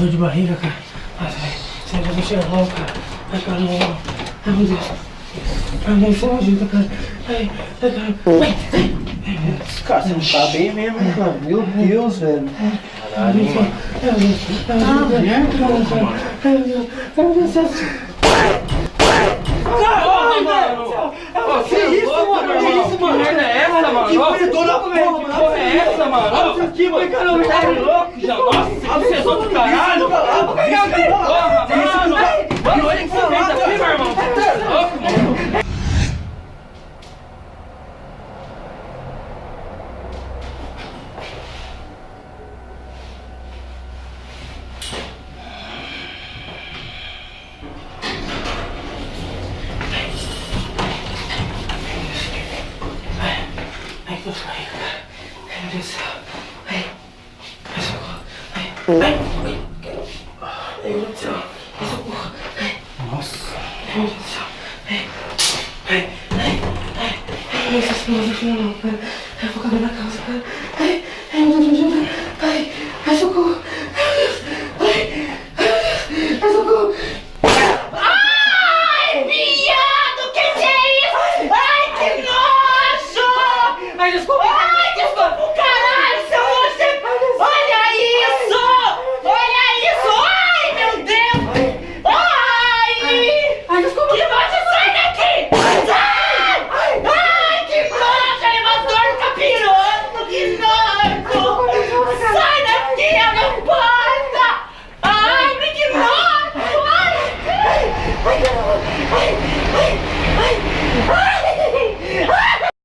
dor de barriga, cara. Ai, sai pra chegar logo, cara. Ai, cara, não. Ai, meu Deus. Ai, meu Deus, você me ajuda, cara. Ai, cara. Cara, você não tá bem mesmo, hein, cara? Meu Deus, velho. Caralho, mano. Ai, meu Deus. Caralho, mano! Que isso, mano? Que isso, mano? Que merda é essa, mano? Que porra é essa, mano? Que caramba, tá louco, já? Nossa, você é do caralho! Porra, mano! Mano, olha que você fez aqui, meu irmão! Você é louco, mano! Ai, tô saindo, cara. Ai, meu Deus do céu. Ai, socorro. Ai.